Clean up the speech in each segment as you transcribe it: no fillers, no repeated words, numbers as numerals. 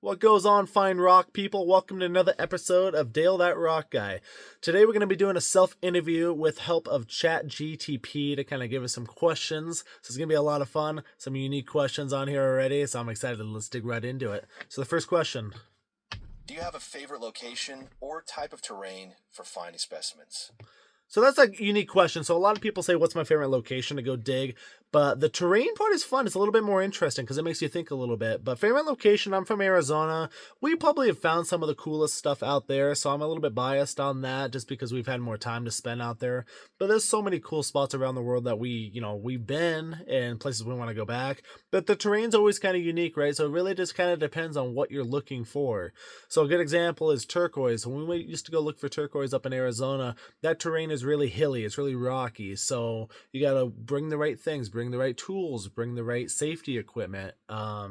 What goes on, fine rock people? Welcome to another episode of Dale That Rock Guy. Today we're going to be doing a self-interview with help of Chat GPT to kind of give us some questions. So it's going to be a lot of fun, some unique questions on here already, so I'm excited. Let's dig right into it. So the first question. Do you have a favorite location or type of terrain for finding specimens? So that's a unique question. So a lot of people say, what's my favorite location to go dig? But the terrain part is fun. It's a little bit more interesting because it makes you think a little bit. But favorite location, I'm from Arizona. We probably have found some of the coolest stuff out there. So I'm a little bit biased on that just because we've had more time to spend out there. But there's so many cool spots around the world that we've been and places we want to go back. But the terrain's always kind of unique, right? So it really just kind of depends on what you're looking for. So a good example is turquoise. When we used to go look for turquoise up in Arizona, that terrain is really hilly. It's really rocky. So you got to bring the right things, bring the right tools, bring the right safety equipment.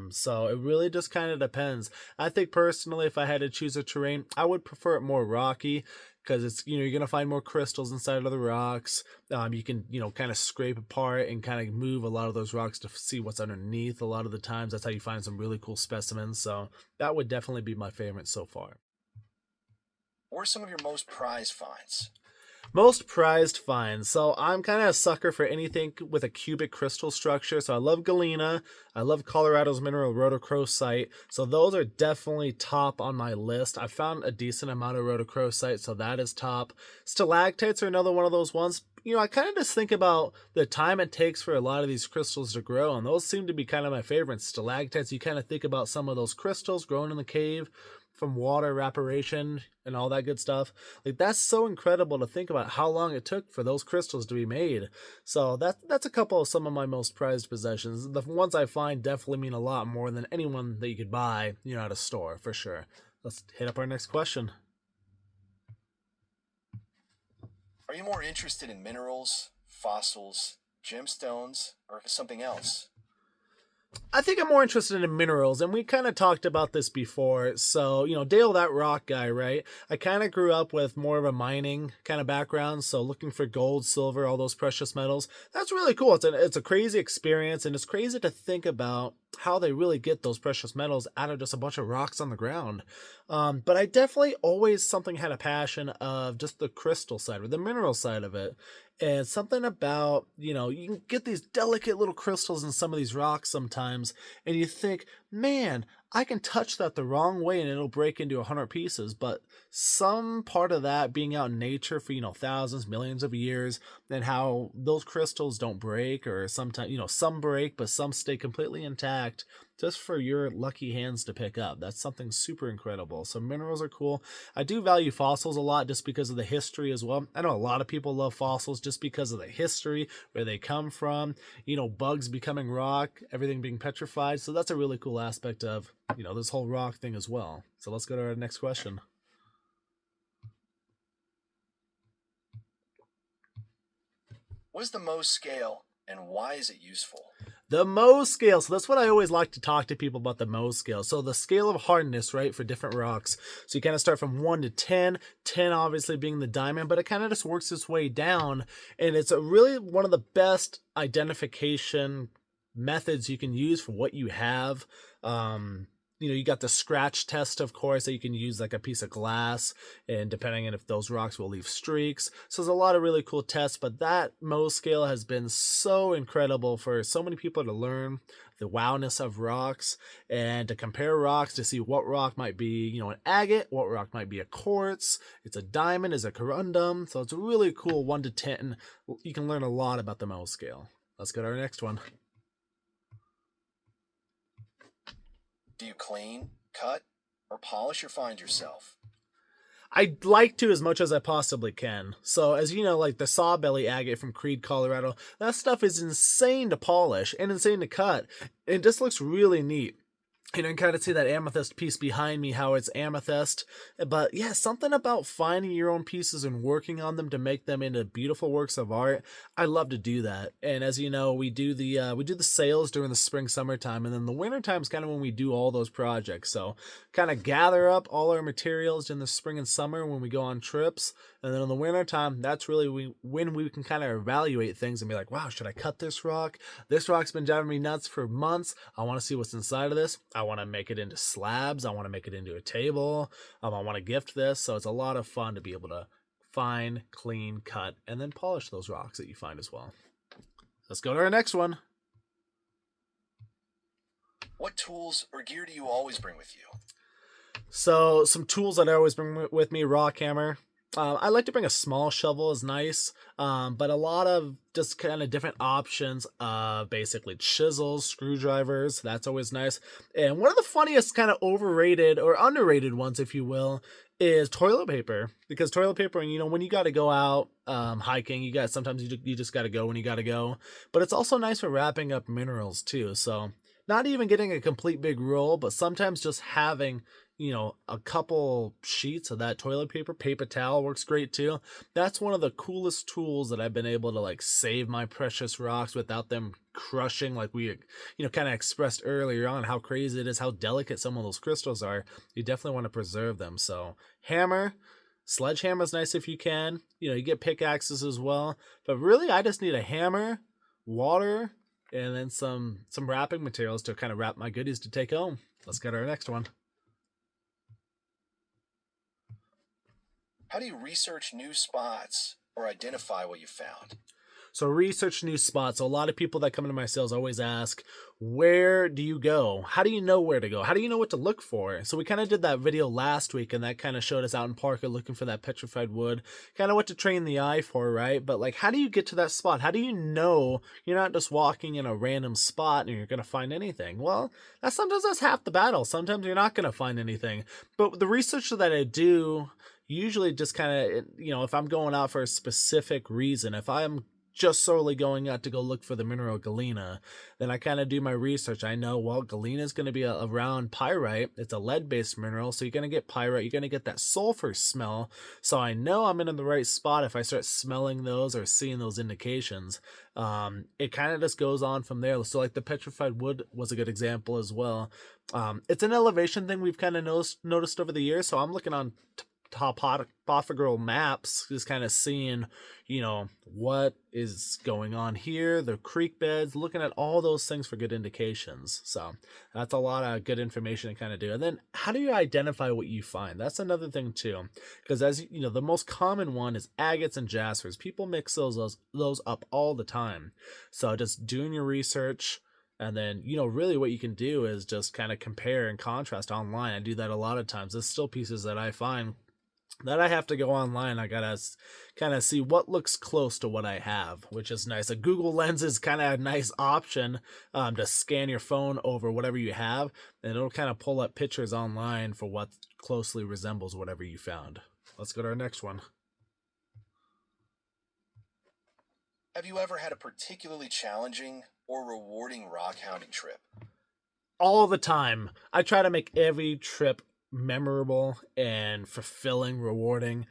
So it really just kind of depends. I think personally, if I had to choose a terrain, I would prefer it more rocky because it's, you're going to find more crystals inside of the rocks. You can, kind of scrape apart and kind of move a lot of those rocks to see what's underneath. A lot of the times, that's how you find some really cool specimens. So that would definitely be my favorite so far. What are some of your most prized finds? Most prized finds. So I'm kind of a sucker for anything with a cubic crystal structure. So I love galena. I love Colorado's mineral rhodochrosite. So those are definitely top on my list. I found a decent amount of rhodochrosite, so that is top. Stalactites are another one of those ones. I kind of just think about the time it takes for a lot of these crystals to grow, and those seem to be kind of my favorites. Stalactites, you kind of think about some of those crystals growing in the cave from water evaporation and all that good stuff. Like, that's so incredible to think about how long it took for those crystals to be made. So that's a couple of some of my most prized possessions. The ones I find definitely mean a lot more than anyone that you could buy, at a store, for sure. Let's hit up our next question. Are you more interested in minerals, fossils, gemstones, or something else? I think I'm more interested in minerals, and we kind of talked about this before. So, Dale, that rock guy, right? I kind of grew up with more of a mining kind of background, so looking for gold, silver, all those precious metals. That's really cool. It's a crazy experience, and it's crazy to think about how they really get those precious metals out of just a bunch of rocks on the ground. But I definitely always something had a passion of just the crystal side or the mineral side of it. And something about, you can get these delicate little crystals in some of these rocks sometimes, and you think, man, I can touch that the wrong way and it'll break into 100 pieces. But some part of that being out in nature for, thousands, millions of years, and how those crystals don't break, or sometimes, some break, but some stay completely intact just for your lucky hands to pick up. That's something super incredible. So minerals are cool. I do value fossils a lot just because of the history as well. I know a lot of people love fossils just because of the history, where they come from, bugs becoming rock, everything being petrified. So that's a really cool aspect of, this whole rock thing as well. So let's go to our next question. What is the Mohs scale and why is it useful? The Mohs scale. So that's what I always like to talk to people about, the Mohs scale. So the scale of hardness, right, for different rocks. So you kind of start from 1 to 10, 10 obviously being the diamond, but it kind of just works its way down. And it's really one of the best identification methods you can use for what you have. You got the scratch test, of course, that you can use like a piece of glass, and depending on if those rocks will leave streaks. So there's a lot of really cool tests, but that Mohs scale has been so incredible for so many people to learn the wowness of rocks and to compare rocks to see what rock might be, an agate, what rock might be a quartz, it's a diamond, is a corundum. So it's a really cool 1 to 10. You can learn a lot about the Mohs scale. Let's go to our next one. Do you clean, cut, or polish your find yourself? I'd like to as much as I possibly can. So, as you know, like the Sawbelly agate from Creede, Colorado, that stuff is insane to polish and insane to cut. It just looks really neat. You can kind of see that amethyst piece behind me, how it's amethyst. But yeah, something about finding your own pieces and working on them to make them into beautiful works of art. I love to do that. And as you know, we do the sales during the spring, summertime, and then the wintertime is kind of when we do all those projects. So kind of gather up all our materials in the spring and summer when we go on trips, And then in the winter time, that's really when we can kind of evaluate things and be like, wow, should I cut this rock? This rock's been driving me nuts for months. I want to see what's inside of this. I want to make it into slabs. I want to make it into a table. I want to gift this. So it's a lot of fun to be able to find, clean, cut, and then polish those rocks that you find as well. Let's go to our next one. What tools or gear do you always bring with you? So some tools that I always bring with me: rock hammer. I like to bring a small shovel, is nice, but a lot of just kind of different options. Basically chisels, screwdrivers. That's always nice. And one of the funniest kind of overrated or underrated ones, if you will, is toilet paper. Because toilet paper, when you got to go out hiking, sometimes you just got to go when you got to go. But it's also nice for wrapping up minerals too. So not even getting a complete big roll, but sometimes just having a couple sheets of that toilet paper towel works great too. That's one of the coolest tools that I've been able to like save my precious rocks without them crushing, like we, kind of expressed earlier on how crazy it is, how delicate some of those crystals are. You definitely want to preserve them. So hammer, sledgehammer is nice if you can. You get pickaxes as well, but really I just need a hammer, water, and then some wrapping materials to kind of wrap my goodies to take home. Let's get our next one. How do you research new spots or identify what you found? So research new spots. So a lot of people that come into my sales always ask, where do you go? How do you know where to go? How do you know what to look for? So we kind of did that video last week, and that kind of showed us out in Parker looking for that petrified wood, kind of what to train the eye for, right? But like, how do you get to that spot? How do you know you're not just walking in a random spot and you're going to find anything? Well, sometimes that's half the battle. Sometimes you're not going to find anything. But the research that I do usually just kind of, if I'm going out for a specific reason, if I'm just solely going out to go look for the mineral galena, then I kind of do my research. I know, well, galena is going to be around pyrite. It's a lead-based mineral, so you're going to get pyrite. You're going to get that sulfur smell. So I know I'm in the right spot if I start smelling those or seeing those indications. It kind of just goes on from there. So like the petrified wood was a good example as well. It's an elevation thing we've kind of noticed over the years. So I'm looking on topographical maps, just kind of seeing, what is going on here, the creek beds, looking at all those things for good indications. So that's a lot of good information to kind of do. And then how do you identify what you find? That's another thing too, because as you know, the most common one is agates and jaspers. People mix those up all the time. So just doing your research. And then, really what you can do is just kind of compare and contrast online. I do that a lot of times. There's still pieces that I find that I have to go online. I gotta kind of see what looks close to what I have, which is nice. A Google Lens is kind of a nice option to scan your phone over whatever you have, and it'll kind of pull up pictures online for what closely resembles whatever you found. Let's go to our next one. Have you ever had a particularly challenging or rewarding rock hounding trip? All the time. I try to make every trip memorable and fulfilling, rewarding.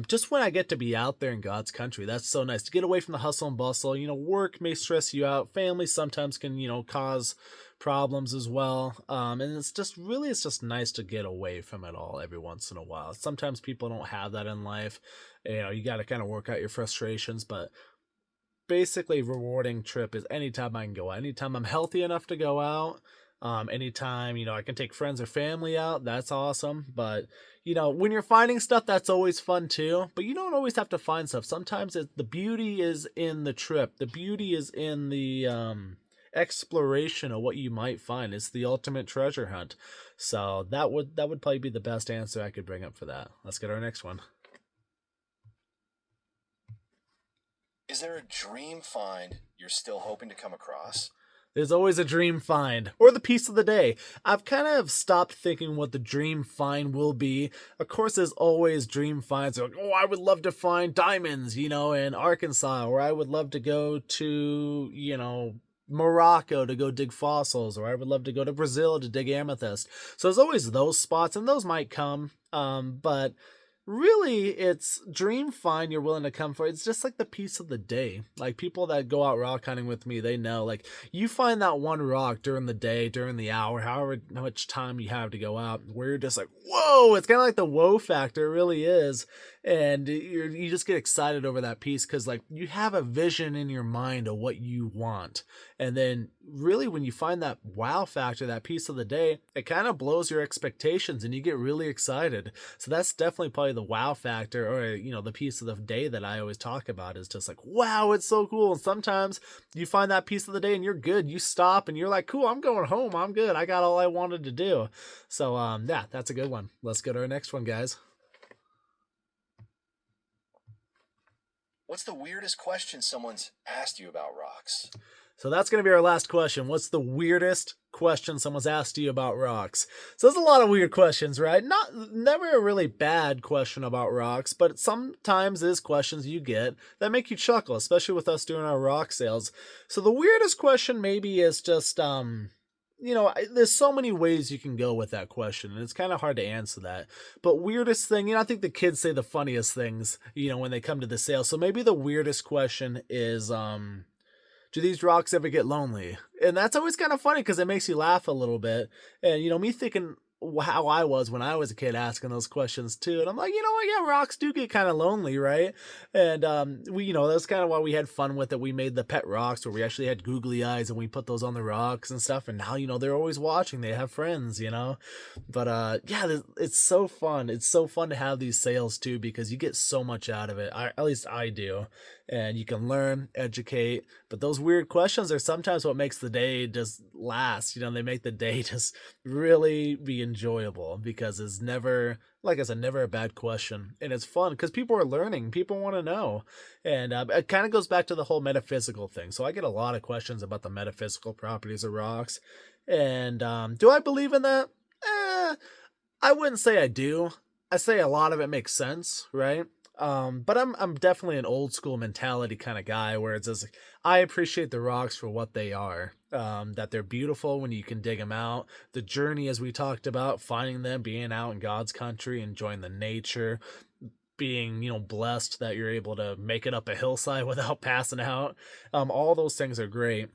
Just when I get to be out there in God's country, that's so nice to get away from the hustle and bustle. Work may stress you out. Family sometimes can, cause problems as well. And it's just nice to get away from it all every once in a while. Sometimes people don't have that in life. You got to kind of work out your frustrations, but basically rewarding trip is anytime I can go out, anytime I'm healthy enough to go out. Anytime, I can take friends or family out, that's awesome. But, when you're finding stuff, that's always fun too. But you don't always have to find stuff. Sometimes the beauty is in the trip. The beauty is in the exploration of what you might find. It's the ultimate treasure hunt. So that would probably be the best answer I could bring up for that. Let's get our next one. Is there a dream find you're still hoping to come across? There's always a dream find, or the piece of the day. I've kind of stopped thinking what the dream find will be. Of course, there's always dream finds. Like, I would love to find diamonds, in Arkansas, or I would love to go to, Morocco to go dig fossils, or I would love to go to Brazil to dig amethyst. So there's always those spots, and those might come, but really it's dream find you're willing to come for. It's just like the piece of the day. Like people that go out rock hunting with me, they know, like, you find that one rock during the day, during the hour, however much time you have to go out, where you're just like, whoa, it's kind of like the whoa factor. It really is. and you just get excited over that piece because like you have a vision in your mind of what you want, and then really when you find that wow factor, that piece of the day, it kind of blows your expectations and you get really excited. So that's definitely probably the wow factor, or the piece of the day that I always talk about is just like, wow, it's so cool. And sometimes you find that piece of the day and you're good, you stop and you're like, cool, I'm going home, I'm good, I got all I wanted to do. So yeah, that's a good one. Let's go to our next one, guys. What's the weirdest question someone's asked you about rocks? So that's going to be our last question. What's the weirdest question someone's asked you about rocks? So there's a lot of weird questions, right? Never a really bad question about rocks, but sometimes there's questions you get that make you chuckle, especially with us doing our rock sales. So the weirdest question maybe is just there's so many ways you can go with that question, and it's kind of hard to answer that. But weirdest thing, I think the kids say the funniest things, when they come to the sale. So maybe the weirdest question is, do these rocks ever get lonely? And that's always kind of funny because it makes you laugh a little bit. And, me thinking how I was when I was a kid asking those questions too. And I'm like, yeah, rocks do get kind of lonely, right? And that's kind of why we had fun with it. We made the pet rocks where we actually had googly eyes and we put those on the rocks and stuff. And now, they're always watching. They have friends, But yeah, it's so fun. It's so fun to have these sales too because you get so much out of it. At least I do. And you can learn, educate, but those weird questions are sometimes what makes the day just last. They make the day just really be enjoyable because it's never, like I said, never a bad question. And it's fun because people are learning, people want to know. And it kind of goes back to the whole metaphysical thing. So I get a lot of questions about the metaphysical properties of rocks. And do I believe in that? I wouldn't say I do. I say a lot of it makes sense, right? But I'm definitely an old school mentality kind of guy where it's just like, I appreciate the rocks for what they are. That they're beautiful when you can dig them out. The journey, as we talked about, finding them, being out in God's country, enjoying the nature, being blessed that you're able to make it up a hillside without passing out. All those things are great,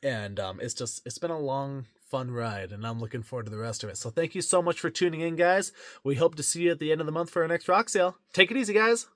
and it's been a long fun ride, and I'm looking forward to the rest of it. So thank you so much for tuning in, guys. We hope to see you at the end of the month for our next rock sale. Take it easy, guys.